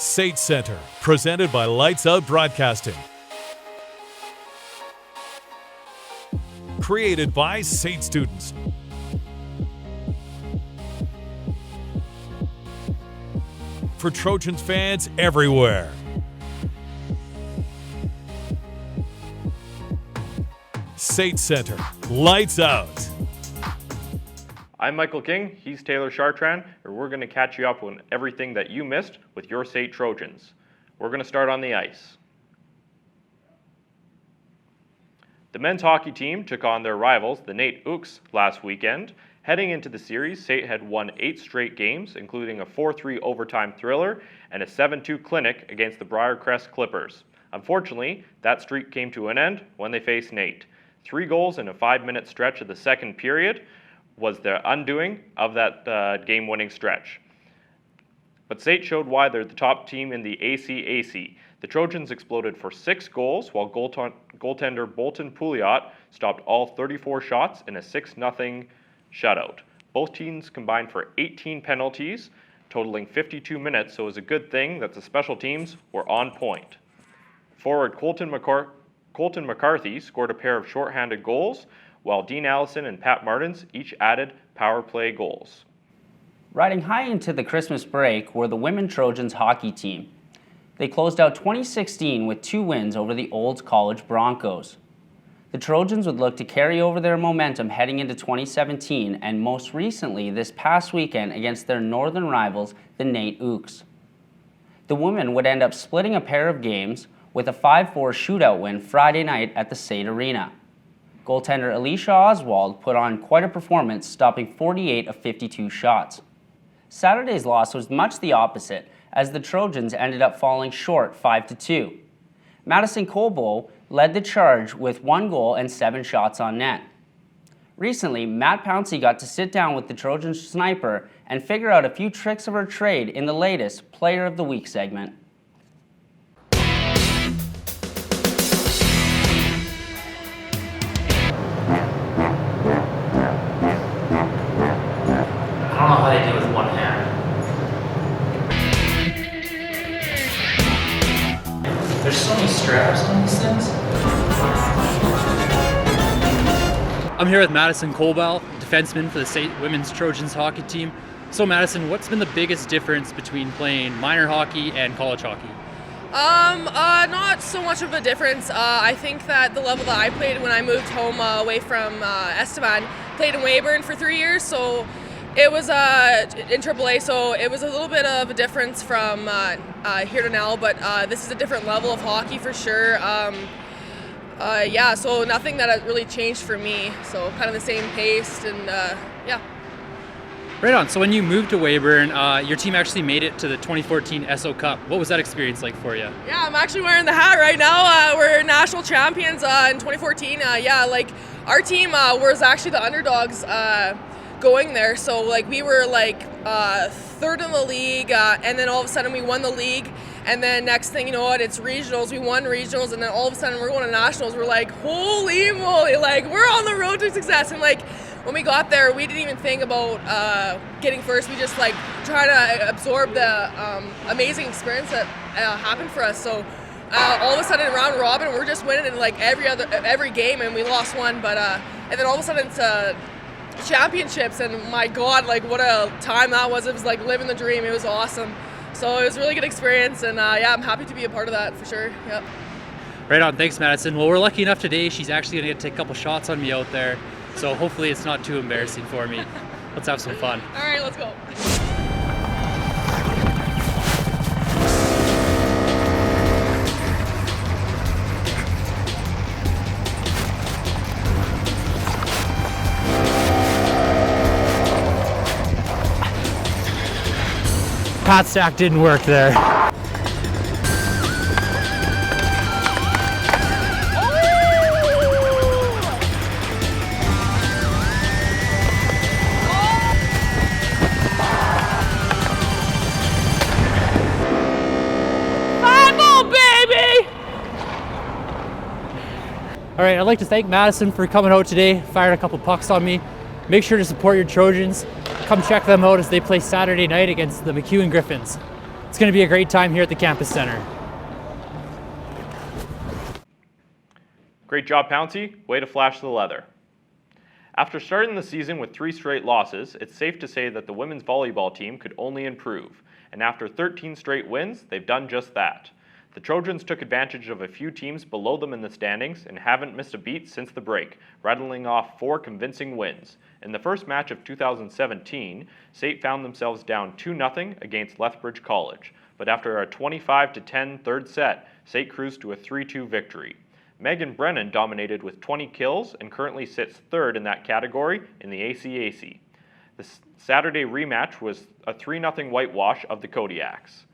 SAIT Center, presented by Lights Out Broadcasting. Created by SAIT students. For Trojans fans everywhere. SAIT Center, lights out. I'm Michael King, he's Taylor Chartrand, and we're going to catch you up on everything that you missed with your SAIT Trojans. We're going to start on the ice. The men's hockey team took on their rivals, the NAIT Ooks, last weekend. Heading into the series, SAIT had won 8 straight games, including a 4-3 overtime thriller and a 7-2 clinic against the Briarcrest Clippers. Unfortunately, that streak came to an end when they faced NAIT. 3 goals in a 5-minute stretch of the second period was the undoing of that game-winning stretch. But SAIT showed why they're the top team in the ACAC. The Trojans exploded for 6 goals, while goaltender Bolton Pouliot stopped all 34 shots in a 6-0 shutout. Both teams combined for 18 penalties, totaling 52 minutes, so it was a good thing that the special teams were on point. Forward Colton McCarthy scored a pair of shorthanded goals, while Dean Allison and Pat Martins each added power play goals. Riding high into the Christmas break were the women Trojans hockey team. They closed out 2016 with 2 wins over the Olds College Broncos. The Trojans would look to carry over their momentum heading into 2017 and most recently this past weekend against their northern rivals, the NAIT Ooks. The women would end up splitting a pair of games with a 5-4 shootout win Friday night at the SAIT Arena. Goaltender Alicia Oswald put on quite a performance, stopping 48 of 52 shots. Saturday's loss was much the opposite, as the Trojans ended up falling short 5-2. Madison Colbow led the charge with 1 goal and 7 shots on net. Recently, Matt Pouncey got to sit down with the Trojans sniper and figure out a few tricks of her trade in the latest Player of the Week segment. I don't know how they do it with one hand. There's so many straps on these things. I'm here with Madison Colbow, defenseman for the SAIT Women's Trojans hockey team. So Madison, what's been the biggest difference between playing minor hockey and college hockey? Not so much of a difference. I think that the level that I played when I moved home away from Estevan, played in Weyburn for 3 years, so it was in AAA, so it was a little bit of a difference from here to now, but this is a different level of hockey for sure. So nothing that has really changed for me, so kind of the same pace and yeah. Right on. So when you moved to Weyburn, your team actually made it to the 2014 SO Cup. What was that experience like for you? Yeah, I'm actually wearing the hat right now. We're national champions in 2014. Our team was actually the underdogs going there. So we were 3rd in the league, and then all of a sudden we won the league. And then next thing you know it's regionals. We won regionals, and then all of a sudden we're going to nationals. We're like, holy moly! We're on the road to success. And when we got there, we didn't even think about getting first. We just trying to absorb the amazing experience that happened for us. So all of a sudden, round robin, we're just winning in every game, and we lost one. But and then all of a sudden, it's championships, and my God, what a time that was! It was living the dream. It was awesome. So it was a really good experience, and I'm happy to be a part of that for sure. Yep. Right on. Thanks, Madison. Well, we're lucky enough today. She's actually going to get to take a couple shots on me out there. So hopefully it's not too embarrassing for me. Let's have some fun. All right, let's go. Pat stack didn't work there. All right, I'd like to thank Madison for coming out today, fired a couple pucks on me. Make sure to support your Trojans. Come check them out as they play Saturday night against the McEwen Griffins. It's going to be a great time here at the Campus Center. Great job, Pouncey. Way to flash the leather. After starting the season with 3 straight losses, it's safe to say that the women's volleyball team could only improve. And after 13 straight wins, they've done just that. The Trojans took advantage of a few teams below them in the standings and haven't missed a beat since the break, rattling off 4 convincing wins. In the first match of 2017, SAIT found themselves down 2-0 against Lethbridge College, but after a 25-10 third set, SAIT cruised to a 3-2 victory. Megan Brennan dominated with 20 kills and currently sits third in that category in the ACAC. The Saturday rematch was a 3-0 whitewash of the Kodiaks.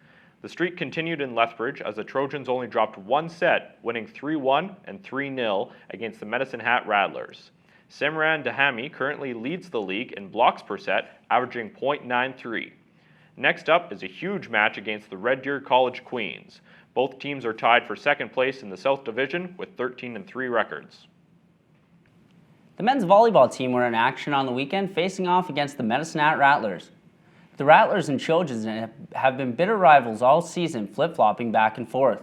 The streak continued in Lethbridge as the Trojans only dropped 1 set, winning 3-1 and 3-0 against the Medicine Hat Rattlers. Simran Dahami currently leads the league in blocks per set, averaging .93. Next up is a huge match against the Red Deer College Queens. Both teams are tied for second place in the South Division with 13-3 records. The men's volleyball team were in action on the weekend, facing off against the Medicine Hat Rattlers. The Rattlers and Trojans have been bitter rivals all season, flip-flopping back and forth.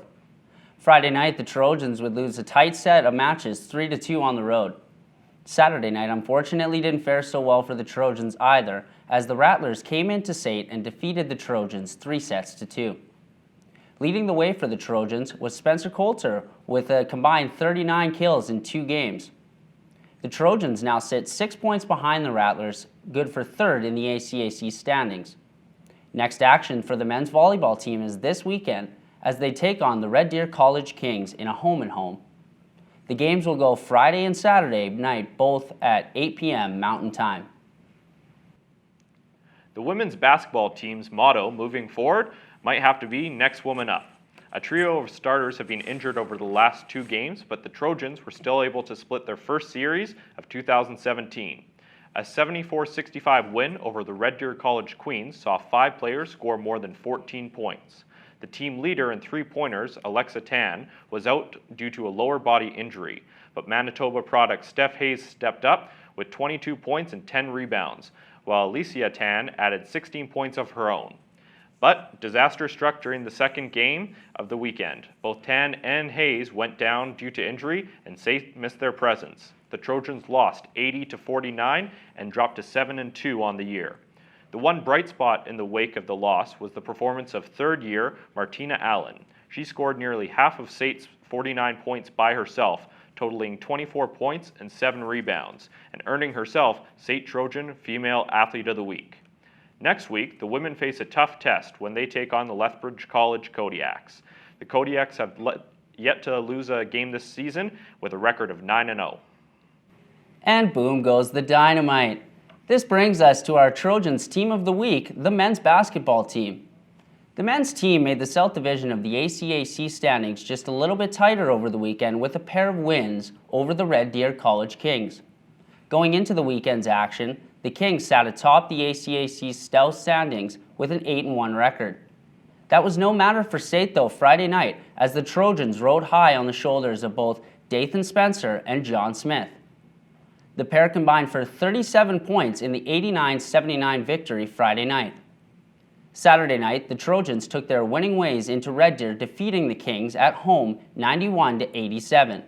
Friday night, the Trojans would lose a tight set of matches 3-2 on the road. Saturday night, unfortunately, didn't fare so well for the Trojans either, as the Rattlers came into SAIT and defeated the Trojans 3-2. Leading the way for the Trojans was Spencer Coulter with a combined 39 kills in 2 games. The Trojans now sit 6 points behind the Rattlers, good for third in the ACAC standings. Next action for the men's volleyball team is this weekend as they take on the Red Deer College Kings in a home-and-home. The games will go Friday and Saturday night, both at 8 p.m. Mountain Time. The women's basketball team's motto moving forward might have to be next woman up. A trio of starters have been injured over the last 2 games, but the Trojans were still able to split their first series of 2017. A 74-65 win over the Red Deer College Queens saw 5 players score more than 14 points. The team leader in 3-pointers, Alexa Tan, was out due to a lower body injury, but Manitoba product Steph Hayes stepped up with 22 points and 10 rebounds, while Alicia Tan added 16 points of her own. But disaster struck during the second game of the weekend. Both Tan and Hayes went down due to injury, and SAIT missed their presence. The Trojans lost 80-49 and dropped to 7-2 on the year. The one bright spot in the wake of the loss was the performance of third-year Martina Allen. She scored nearly half of SAIT's 49 points by herself, totaling 24 points and 7 rebounds, and earning herself SAIT Trojan Female Athlete of the Week. Next week, the women face a tough test when they take on the Lethbridge College Kodiaks. The Kodiaks have yet to lose a game this season with a record of 9-0. And boom goes the dynamite. This brings us to our Trojans Team of the Week, the men's basketball team. The men's team made the South Division of the ACAC standings just a little bit tighter over the weekend with a pair of wins over the Red Deer College Kings. Going into the weekend's action, the Kings sat atop the ACAC South standings with an 8-1 record. That was no matter for SAIT though Friday night, as the Trojans rode high on the shoulders of both Dathan Spencer and John Smith. The pair combined for 37 points in the 89-79 victory Friday night. Saturday night, the Trojans took their winning ways into Red Deer, defeating the Kings at home 91-87.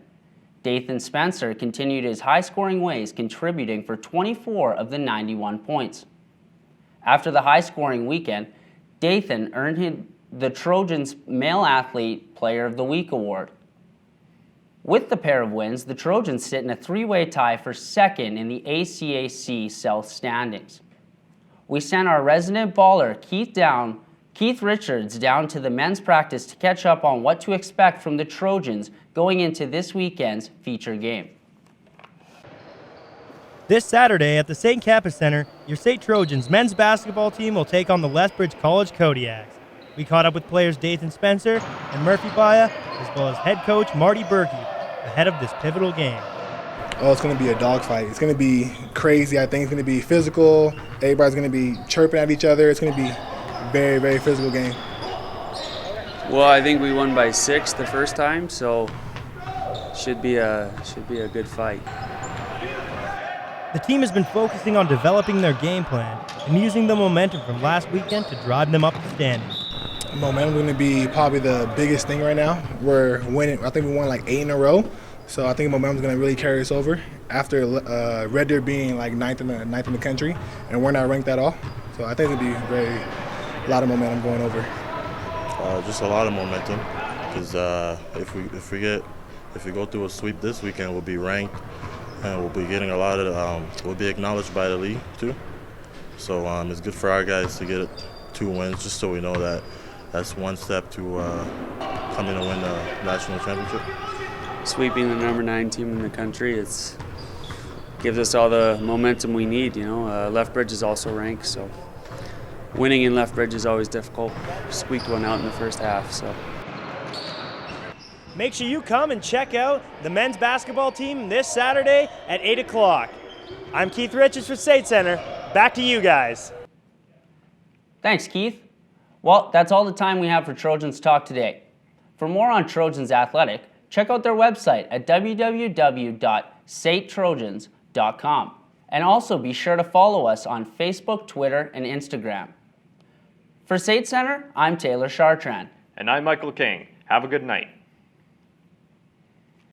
Dathan Spencer continued his high-scoring ways, contributing for 24 of the 91 points. After the high-scoring weekend, Dathan earned the Trojans Male Athlete Player of the Week award. With the pair of wins, the Trojans sit in a 3-way tie for second in the ACAC South standings. We sent our resident baller, Keith Richards, down to the men's practice to catch up on what to expect from the Trojans going into this weekend's feature game. This Saturday at the St. Campus Center, your SAIT Trojans men's basketball team will take on the Lethbridge College Kodiaks. We caught up with players Dathan Spencer and Murphy Baya, as well as head coach Marty Berkey, ahead of this pivotal game. Oh, it's going to be a dogfight. It's going to be crazy. I think it's going to be physical. Everybody's going to be chirping at each other. It's going to be a very, very physical game. Well, I think we won by 6 the first time, so should be a good fight. The team has been focusing on developing their game plan and using the momentum from last weekend to drive them up the standings. Momentum is going to be probably the biggest thing right now. We're winning. I think we won like 8 in a row. So I think momentum is going to really carry us over after Red Deer being like ninth in the country, and we're not ranked at all. So I think it'll be a lot of momentum going over. Just a lot of momentum, because if we go through a sweep this weekend, we'll be ranked, and we'll be getting a lot of we'll be acknowledged by the league too. So it's good for our guys to get 2 wins, just so we know that that's one step to coming to win the national championship. Sweeping the number 9 team in the country, gives us all the momentum we need. Lethbridge is also ranked, so winning in Lethbridge is always difficult. Squeaked one out in the first half, so. Make sure you come and check out the men's basketball team this Saturday at 8 o'clock. I'm Keith Richards for SAIT Center. Back to you guys. Thanks, Keith. Well, that's all the time we have for Trojans Talk today. For more on Trojans Athletic, check out their website at www.saittrojans.com. And also be sure to follow us on Facebook, Twitter, and Instagram. For SAIT Center, I'm Taylor Chartrand. And I'm Michael King. Have a good night.